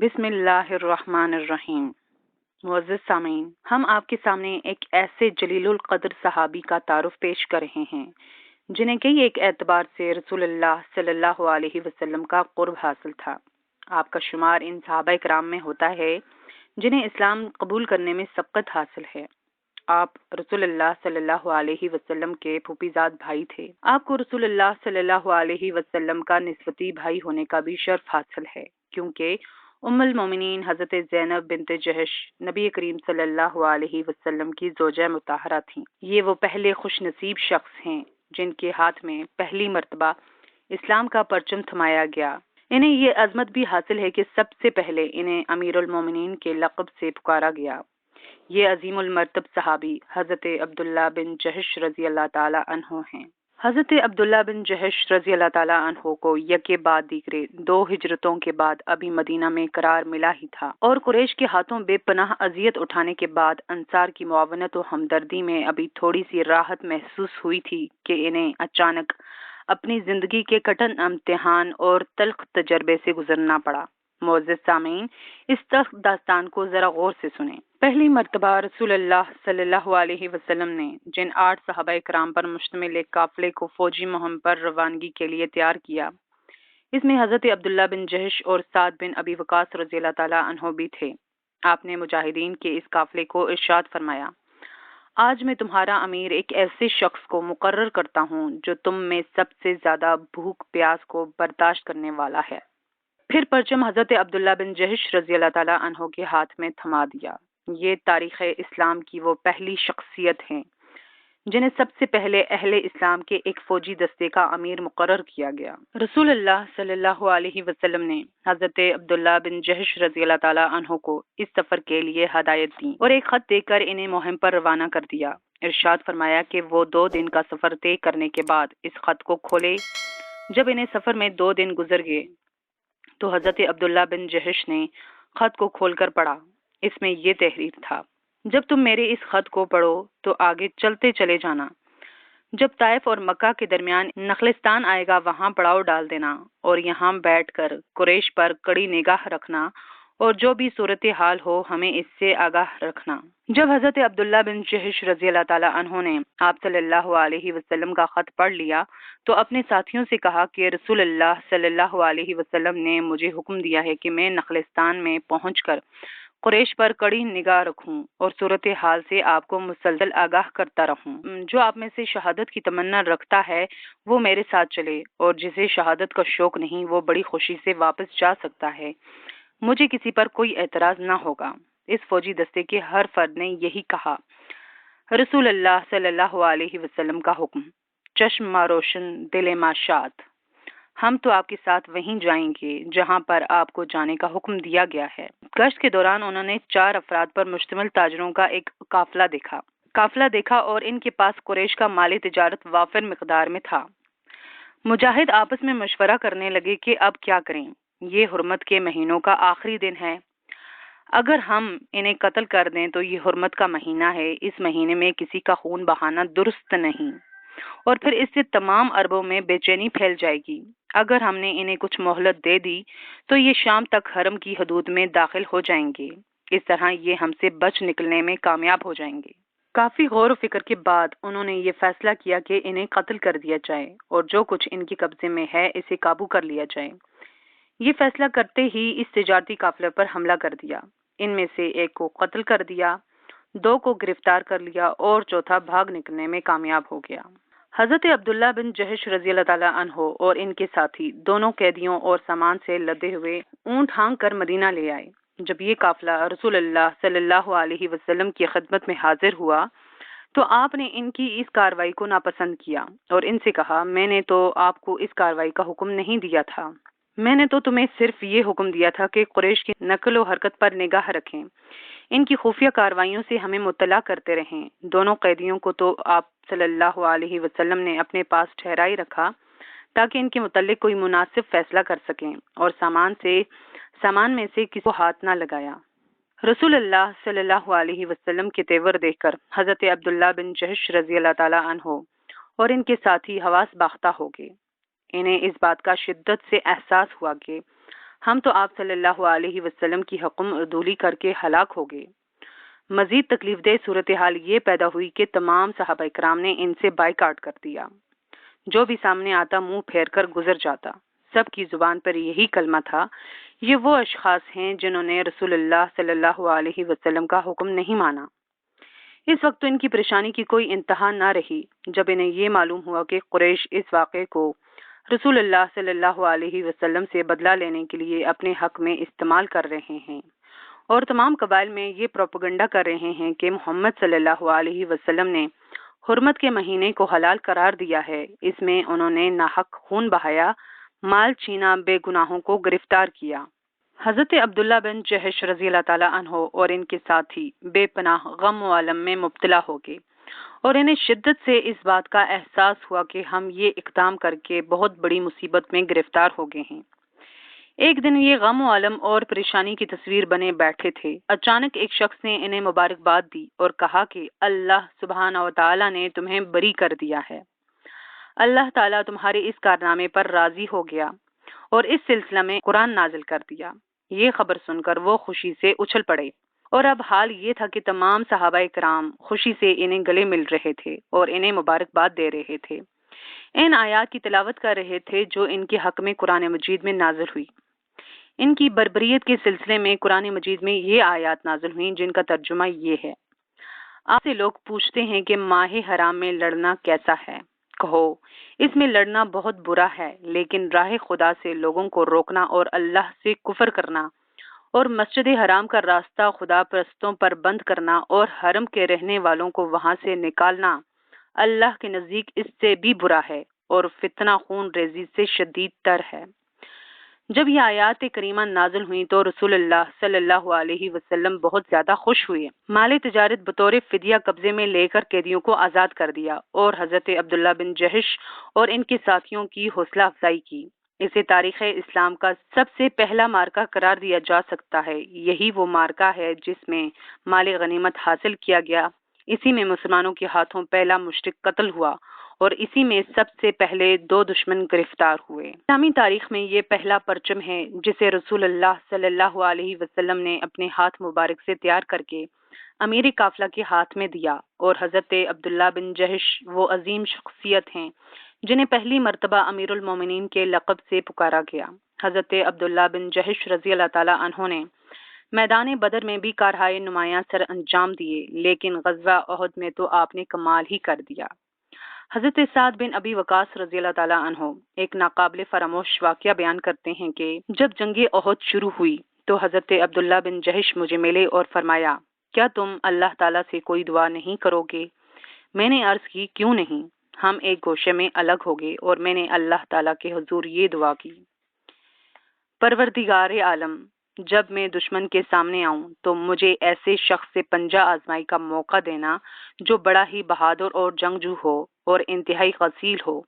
بسم اللہ الرحمن الرحیم۔ معزز سامعین، ہم آپ کے سامنے ایک ایسے جلیل القدر صحابی کا تعارف پیش کر رہے ہیں جنہیں کئی ایک اعتبار سے رسول اللہ صلی اللہ علیہ وسلم کا قرب حاصل تھا۔ آپ کا شمار ان صحابہ کرام میں ہوتا ہے جنہیں اسلام قبول کرنے میں سبقت حاصل ہے۔ آپ رسول اللہ صلی اللہ علیہ وسلم کے پھوپھیزاد بھائی تھے۔ آپ کو رسول اللہ صلی اللہ علیہ وسلم کا نسبتی بھائی ہونے کا بھی شرف حاصل ہے، کیونکہ ام المومنین حضرت زینب بنت جہش نبی کریم صلی اللہ علیہ وسلم کی زوجہ مطہرہ تھیں۔ یہ وہ پہلے خوش نصیب شخص ہیں جن کے ہاتھ میں پہلی مرتبہ اسلام کا پرچم تھمایا گیا۔ انہیں یہ عظمت بھی حاصل ہے کہ سب سے پہلے انہیں امیر المومنین کے لقب سے پکارا گیا۔ یہ عظیم المرتب صحابی حضرت عبداللہ بن جہش رضی اللہ تعالی عنہ ہیں۔ حضرت عبداللہ بن جہش رضی اللہ تعالیٰ عنہ کو یکے بعد دیگرے 2 ہجرتوں کے بعد ابھی مدینہ میں قرار ملا ہی تھا، اور قریش کے ہاتھوں بے پناہ اذیت اٹھانے کے بعد انصار کی معاونت و ہمدردی میں ابھی تھوڑی سی راحت محسوس ہوئی تھی کہ انہیں اچانک اپنی زندگی کے کٹن امتحان اور تلخ تجربے سے گزرنا پڑا۔ معزز سامعین، اس تلخ داستان کو ذرا غور سے سنیں۔ پہلی مرتبہ رسول اللہ صلی اللہ علیہ وسلم نے جن 8 صحابہ کرام پر مشتمل ایک قافلے کو فوجی مہم پر روانگی کے لیے تیار کیا، اس میں حضرت عبداللہ بن جہش اور سعد بن ابی وقاص رضی اللہ تعالیٰ عنہ بھی تھے۔ آپ نے مجاہدین کے اس قافلے کو ارشاد فرمایا، آج میں تمہارا امیر ایک ایسے شخص کو مقرر کرتا ہوں جو تم میں سب سے زیادہ بھوک پیاس کو برداشت کرنے والا ہے۔ پھر پرچم حضرت عبداللہ بن جہش رضی اللہ تعالیٰ عنہ کے ہاتھ میں تھما دیا۔ یہ تاریخ اسلام کی وہ پہلی شخصیت ہیں جنہیں سب سے پہلے اہل اسلام کے ایک فوجی دستے کا امیر مقرر کیا گیا۔ رسول اللہ صلی اللہ علیہ وسلم نے حضرت عبداللہ بن جہش رضی اللہ تعالیٰ عنہ کو اس سفر کے لیے ہدایت دی اور ایک خط دے کر انہیں مہم پر روانہ کر دیا۔ ارشاد فرمایا کہ وہ 2 دن کا سفر طے کرنے کے بعد اس خط کو کھولے۔ جب انہیں سفر میں 2 دن گزر گئے تو حضرت عبداللہ بن جہش نے خط کو کھول کر پڑھا۔ اس میں یہ تحریر تھا، جب تم میرے اس خط کو پڑھو تو آگے چلتے چلے جانا۔ جب طائف اور مکہ کے درمیان نخلستان آئے گا وہاں پڑاؤ ڈال دینا اور یہاں بیٹھ کر قریش پر کڑی نگاہ رکھنا، اور جو بھی صورتحال ہو ہمیں اس سے آگاہ رکھنا۔ جب حضرت عبداللہ بن جہش رضی اللہ تعالیٰ عنہ نے آپ صلی اللہ علیہ وسلم کا خط پڑھ لیا تو اپنے ساتھیوں سے کہا کہ رسول اللہ صلی اللہ علیہ وسلم نے مجھے حکم دیا ہے کہ میں نخلستان میں پہنچ کر قریش پر کڑی نگاہ رکھوں اور صورتحال سے آپ کو مسلسل آگاہ کرتا رہوں۔ جو آپ میں سے شہادت کی تمنا رکھتا ہے وہ میرے ساتھ چلے، اور جسے شہادت کا شوق نہیں وہ بڑی خوشی سے واپس جا سکتا ہے۔ مجھے کسی پر کوئی اعتراض نہ ہوگا۔ اس فوجی دستے کے ہر فرد نے یہی کہا۔ رسول اللہ صلی اللہ علیہ وسلم کا حکم، چشم ما روشن دل ما شاد، ہم تو آپ کے ساتھ وہیں جائیں گے جہاں پر آپ کو جانے کا حکم دیا گیا ہے۔ گشت کے دوران انہوں نے 4 افراد پر مشتمل تاجروں کا ایک قافلہ دیکھا اور ان کے پاس قریش کا مال تجارت وافر مقدار میں تھا۔ مجاہد آپس میں مشورہ کرنے لگے کہ اب کیا کریں، یہ حرمت کے مہینوں کا آخری دن ہے، اگر ہم انہیں قتل کر دیں تو یہ حرمت کا مہینہ ہے، اس مہینے میں کسی کا خون بہانا درست نہیں، اور پھر اس سے تمام عربوں میں بے چینی پھیل جائے گی۔ اگر ہم نے انہیں کچھ مہلت دے دی تو یہ شام تک حرم کی حدود میں داخل ہو جائیں گے، اس طرح یہ ہم سے بچ نکلنے میں کامیاب ہو جائیں گے۔ کافی غور و فکر کے بعد انہوں نے یہ فیصلہ کیا کہ انہیں قتل کر دیا جائے اور جو کچھ ان کے قبضے میں ہے اسے قابو کر لیا جائے۔ یہ فیصلہ کرتے ہی اس تجارتی قافلے پر حملہ کر دیا۔ ان میں سے ایک کو قتل کر دیا، 2 کو گرفتار کر لیا اور چوتھا بھاگ نکلنے میں کامیاب ہو گیا۔ حضرت عبداللہ بن جہش رضی اللہ تعالیٰ عنہ اور ان کے ساتھی دونوں قیدیوں اور سامان سے لدے ہوئے اونٹ ہانک کر مدینہ لے آئے۔ جب یہ قافلہ رسول اللہ صلی اللہ علیہ وسلم کی خدمت میں حاضر ہوا تو آپ نے ان کی اس کارروائی کو ناپسند کیا اور ان سے کہا، میں نے تو آپ کو اس کارروائی کا حکم نہیں دیا تھا، میں نے تو تمہیں صرف یہ حکم دیا تھا کہ قریش کی نقل و حرکت پر نگاہ رکھیں، ان کی خفیہ کارروائیوں سے ہمیں مطلع کرتے رہیں۔ دونوں قیدیوں کو تو آپ صلی اللہ علیہ وسلم نے اپنے پاس ٹھہرائی رکھا تاکہ ان کے متعلق کوئی مناسب فیصلہ کر سکیں، اور سامان میں سے کسی کو ہاتھ نہ لگایا۔ رسول اللہ صلی اللہ علیہ وسلم کے تیور دیکھ کر حضرت عبداللہ بن جہش رضی اللہ تعالیٰ عنہ اور ان کے ساتھی حواس باختہ ہو گئے۔ انہیں اس بات کا شدت سے احساس ہوا کہ ہم تو آپ صلی اللہ علیہ وسلم کی حکم عدولی کر کے ہلاک ہو گئے۔ مزید تکلیف دہ صورتحال یہ پیدا ہوئی کہ تمام صحابہ کرام نے ان سے بائیکاٹ کر دیا۔ جو بھی سامنے آتا منہ پھیر کر گزر جاتا۔ سب کی زبان پر یہی کلمہ تھا، یہ وہ اشخاص ہیں جنہوں نے رسول اللہ صلی اللہ علیہ وسلم کا حکم نہیں مانا۔ اس وقت تو ان کی پریشانی کی کوئی انتہا نہ رہی جب انہیں یہ معلوم ہوا کہ قریش اس واقعے کو رسول اللہ صلی اللہ علیہ وسلم سے بدلہ لینے کے لیے اپنے حق میں استعمال کر رہے ہیں، اور تمام قبائل میں یہ پروپیگنڈا کر رہے ہیں کہ محمد صلی اللہ علیہ وسلم نے حرمت کے مہینے کو حلال قرار دیا ہے۔ اس میں انہوں نے ناحق خون بہایا، مال چھینا، بے گناہوں کو گرفتار کیا۔ حضرت عبداللہ بن جہش رضی اللہ تعالیٰ عنہ اور ان کے ساتھی بے پناہ غم و علم میں مبتلا ہو گئے، اور انہیں شدت سے اس بات کا احساس ہوا کہ ہم یہ اقدام کر کے بہت بڑی مصیبت میں گرفتار ہو گئے ہیں۔ ایک دن یہ غم و علم اور پریشانی کی تصویر بنے بیٹھے تھے، اچانک ایک شخص نے انہیں مبارکباد دی اور کہا کہ اللہ سبحانہ و تعالیٰ نے تمہیں بری کر دیا ہے۔ اللہ تعالیٰ تمہارے اس کارنامے پر راضی ہو گیا اور اس سلسلہ میں قرآن نازل کر دیا۔ یہ خبر سن کر وہ خوشی سے اچھل پڑے، اور اب حال یہ تھا کہ تمام صحابہ کرام خوشی سے انہیں گلے مل رہے تھے اور انہیں مبارکباد دے رہے تھے، ان آیات کی تلاوت کر رہے تھے جو ان کے حق میں قرآن مجید میں نازل ہوئی۔ ان کی بربریت کے سلسلے میں قرآن مجید میں یہ آیات نازل ہوئیں جن کا ترجمہ یہ ہے۔ آپ سے لوگ پوچھتے ہیں کہ ماہ حرام میں لڑنا کیسا ہے؟ کہو، اس میں لڑنا بہت برا ہے، لیکن راہ خدا سے لوگوں کو روکنا اور اللہ سے کفر کرنا اور مسجد حرام کا راستہ خدا پرستوں پر بند کرنا اور حرم کے رہنے والوں کو وہاں سے نکالنا اللہ کے نزدیک اس سے بھی برا ہے اور فتنہ خون ریزی سے شدید تر ہے۔ جب یہ آیات کریمہ نازل ہوئیں تو رسول اللہ صلی اللہ علیہ وسلم بہت زیادہ خوش ہوئے، مال تجارت بطور فدیہ قبضے میں لے کر قیدیوں کو آزاد کر دیا اور حضرت عبداللہ بن جہش اور ان کے ساتھیوں کی حوصلہ افزائی کی۔ اسے تاریخ اسلام کا سب سے پہلا مارکہ قرار دیا جا سکتا ہے۔ یہی وہ مارکہ ہے جس میں مال غنیمت حاصل کیا گیا، اسی میں مسلمانوں کے ہاتھوں پہلا مشرک قتل ہوا، اور اسی میں سب سے پہلے 2 دشمن گرفتار ہوئے۔ اسلامی تاریخ میں یہ پہلا پرچم ہے جسے رسول اللہ صلی اللہ علیہ وسلم نے اپنے ہاتھ مبارک سے تیار کر کے امیر قافلہ کے ہاتھ میں دیا، اور حضرت عبداللہ بن جہش وہ عظیم شخصیت ہیں جنہیں پہلی مرتبہ امیر المومنین کے لقب سے پکارا گیا۔ حضرت عبداللہ بن جہش رضی اللہ تعالیٰ عنہ نے میدان بدر میں بھی کارہائے نمایاں سر انجام دیے، لیکن غزوہ احد میں تو آپ نے کمال ہی کر دیا۔ حضرت سعد بن ابی وقاص رضی اللہ تعالیٰ عنہ ایک ناقابل فراموش واقعہ بیان کرتے ہیں کہ جب جنگ احد شروع ہوئی تو حضرت عبداللہ بن جہش مجھے ملے اور فرمایا، کیا تم اللہ تعالیٰ سے کوئی دعا نہیں کرو گے؟ میں نے عرض کی، کیوں نہیں؟ ہم ایک گوشے میں الگ ہو گئے اور میں نے اللہ تعالیٰ کے حضور یہ دعا کی، پروردگار عالم، جب میں دشمن کے سامنے آؤں تو مجھے ایسے شخص سے پنجہ آزمائی کا موقع دینا جو بڑا ہی بہادر اور جنگجو ہو اور انتہائی غسیل ہو۔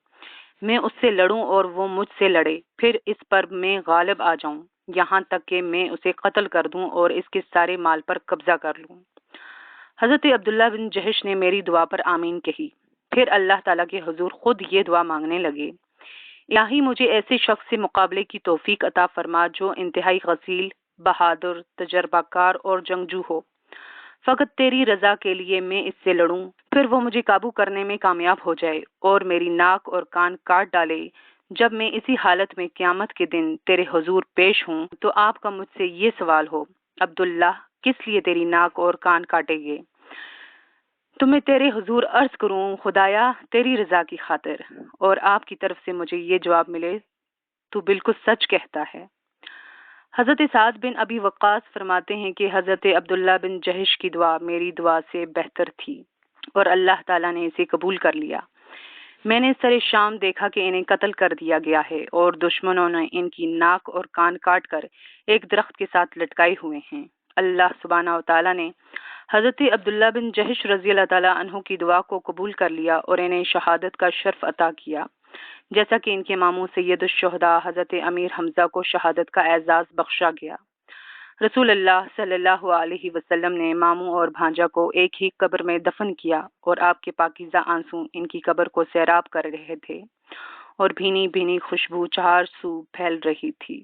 میں اس سے لڑوں اور وہ مجھ سے لڑے، پھر اس پر میں غالب آ جاؤں، یہاں تک کہ میں اسے قتل کر دوں اور اس کے سارے مال پر قبضہ کر لوں۔ حضرت عبداللہ بن جہش نے میری دعا پر آمین کہی، پھر اللہ تعالیٰ کے حضور خود یہ دعا مانگنے لگے، الہی مجھے ایسے شخص سے مقابلے کی توفیق عطا فرما جو انتہائی غسیل، بہادر، تجربہ کار اور جنگجو ہو۔ فقط تیری رضا کے لیے میں اس سے لڑوں، پھر وہ مجھے قابو کرنے میں کامیاب ہو جائے اور میری ناک اور کان کاٹ ڈالے۔ جب میں اسی حالت میں قیامت کے دن تیرے حضور پیش ہوں تو آپ کا مجھ سے یہ سوال ہو، عبداللہ کس لیے تیری ناک اور کان کاٹے گئے؟ تو میں تیرے حضور عرض کروں، خدایا تیری رضا کی خاطر، اور آپ کی طرف سے مجھے یہ جواب ملے، تو بالکل سچ کہتا ہے۔ حضرت سعد بن ابی وقاص فرماتے ہیں کہ حضرت عبداللہ بن جہش کی دعا میری دعا سے بہتر تھی اور اللہ تعالیٰ نے اسے قبول کر لیا۔ میں نے سر شام دیکھا کہ انہیں قتل کر دیا گیا ہے اور دشمنوں نے ان کی ناک اور کان کاٹ کر ایک درخت کے ساتھ لٹکائے ہوئے ہیں۔ اللہ سبحانہ و تعالیٰ نے حضرت عبداللہ بن جہش رضی اللہ تعالیٰ عنہ کی دعا کو قبول کر لیا اور انہیں شہادت کا شرف عطا کیا، جیسا کہ ان کے ماموں سید الشہداء حضرت امیر حمزہ کو شہادت کا اعزاز بخشا گیا۔ رسول اللہ صلی اللہ علیہ وسلم نے ماموں اور بھانجا کو ایک ہی قبر میں دفن کیا اور آپ کے پاکیزہ آنسو ان کی قبر کو سیراب کر رہے تھے اور بھینی بھینی خوشبو چار سو پھیل رہی تھی۔